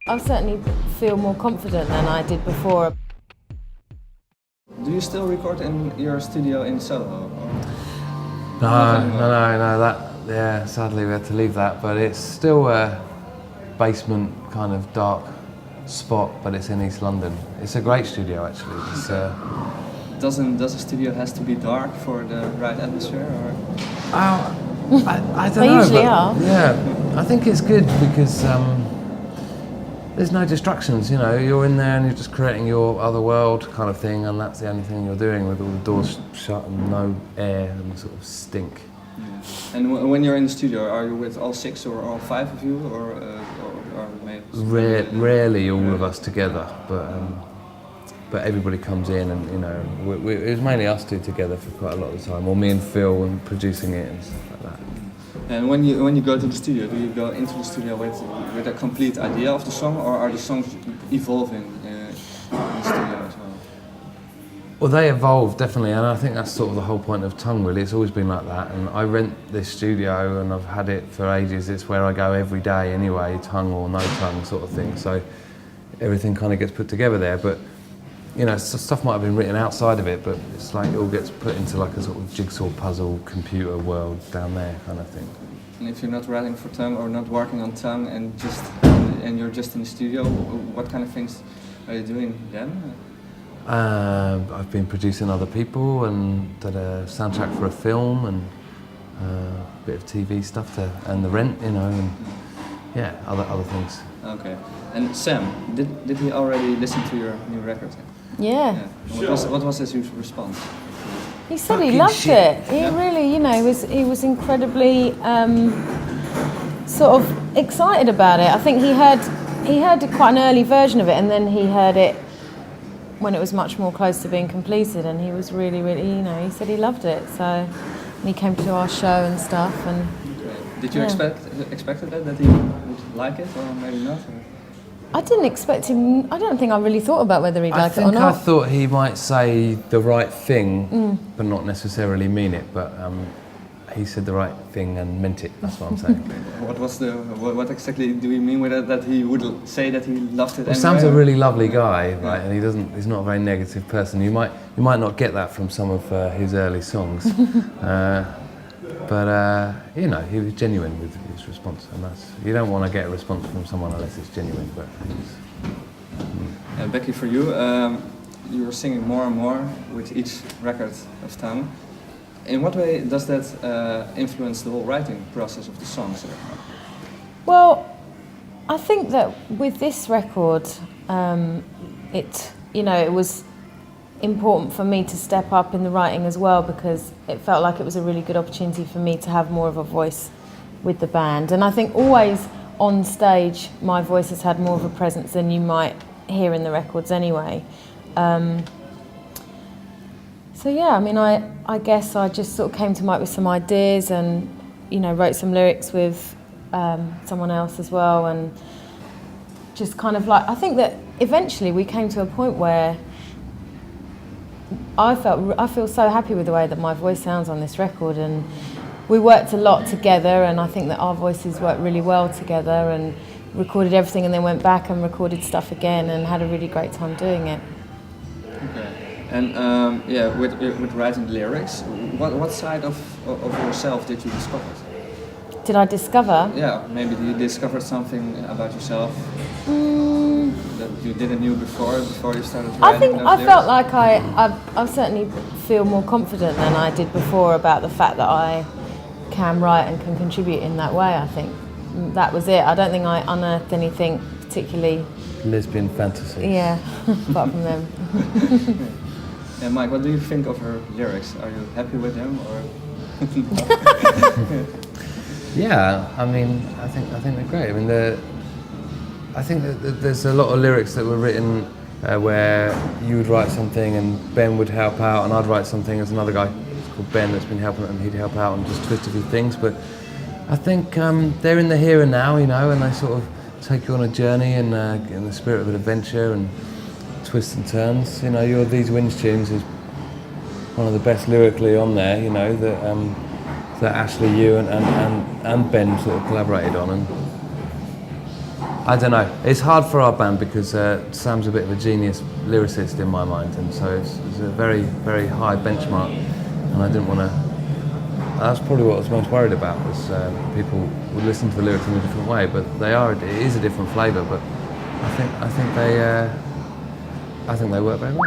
I certainly feel more confident than I did before. Do you still record in your studio in Soho? No. Sadly we had to leave that, but it's still a basement kind of dark spot, but it's in East London. It's a great studio actually. Does a studio has to be dark for the right atmosphere, or? I don't know. They usually are. Yeah, I think it's good because there's no distractions. You know, you're in there and you're just creating your other world kind of thing, and that's the only thing you're doing with all the doors shut and no air and sort of stink. Yeah. And when you're in the studio, are you with all 6 or all 5 of you, or maybe? Rarely all of us together, but everybody comes in, and you know, it was mainly us two together for quite a lot of the time, or me and Phil and producing it and stuff like that. And when you go to the studio, do you go into the studio with a complete idea of the song, or are the songs evolving in the studio as well? Well, they evolve definitely, and I think that's sort of the whole point of Tunng. Really, it's always been like that. And I rent this studio, and I've had it for ages. It's where I go every day anyway, Tunng or no Tunng sort of thing. So everything kind of gets put together there, but. You know, stuff might have been written outside of it, but it's like it all gets put into like a sort of jigsaw puzzle computer world down there kind of thing. And if you're not writing for Tunng or not working on Tunng and you're just in the studio, what kind of things are you doing then? I've been producing other people and did a soundtrack for a film and a bit of TV stuff and the rent, you know, and yeah, other things. Okay. And Sam, did he already listen to your new record? Yeah. What was his response? He said he loved it. He really, you know, he was incredibly sort of excited about it. I think he heard quite an early version of it, and then he heard it when it was much more close to being completed, and he was really, you know, he said he loved it. So and he came to our show and stuff. And did you expect that he would like it, or maybe not? Or? I didn't expect him. I don't think I really thought about whether he'd like it or not. I thought he might say the right thing, but not necessarily mean it. But he said the right thing and meant it. That's what I'm saying. What exactly do you mean with that? That he would say that he loved it? Well, Sam's a really lovely guy, right? And he's not a very negative person. You might not get that from some of his early songs. But you know, he was genuine with his response, and you don't want to get a response from someone unless it's genuine. But Becky, for you, you were singing more and more with each record of Tunng. In what way does that influence the whole writing process of the songs? Well, I think that with this record, it was important for me to step up in the writing as well, because it felt like it was a really good opportunity for me to have more of a voice with the band. And I think always on stage my voice has had more of a presence than you might hear in the records anyway. So yeah, I mean, I guess I just sort of came to Mike with some ideas and, you know, wrote some lyrics with someone else as well, and just kind of like, I think that eventually we came to a point where I feel so happy with the way that my voice sounds on this record, and we worked a lot together, and I think that our voices worked really well together, and recorded everything and then went back and recorded stuff again and had a really great time doing it. Okay. And with writing lyrics, what side of yourself did you discover? Did I discover? Yeah, maybe you discovered something about yourself that you didn't know before you started writing. I think those I lyrics? felt like I certainly feel more confident than I did before about the fact that I can write and can contribute in that way. I think that was it. I don't think I unearthed anything particularly lesbian fantasies. Yeah, apart from them. Yeah, Mike, what do you think of her lyrics? Are you happy with them, or? Yeah, I mean, I think they're great. I mean, I think that there's a lot of lyrics that were written where you would write something and Ben would help out, and I'd write something. There's another guy called Ben that's been helping, and he'd help out and just twist a few things. But I think they're in the here and now, you know, and they sort of take you on a journey and in the spirit of an adventure and twists and turns. You know, Your These Winds tunes is one of the best lyrically on there, you know, that Ashley, you and Ben sort of collaborated on, and I don't know. It's hard for our band because Sam's a bit of a genius lyricist in my mind, and so it's a very, very high benchmark, and I didn't want to. That's probably what I was most worried about, was people would listen to the lyrics in a different way, but it is a different flavour, but I think they work very well.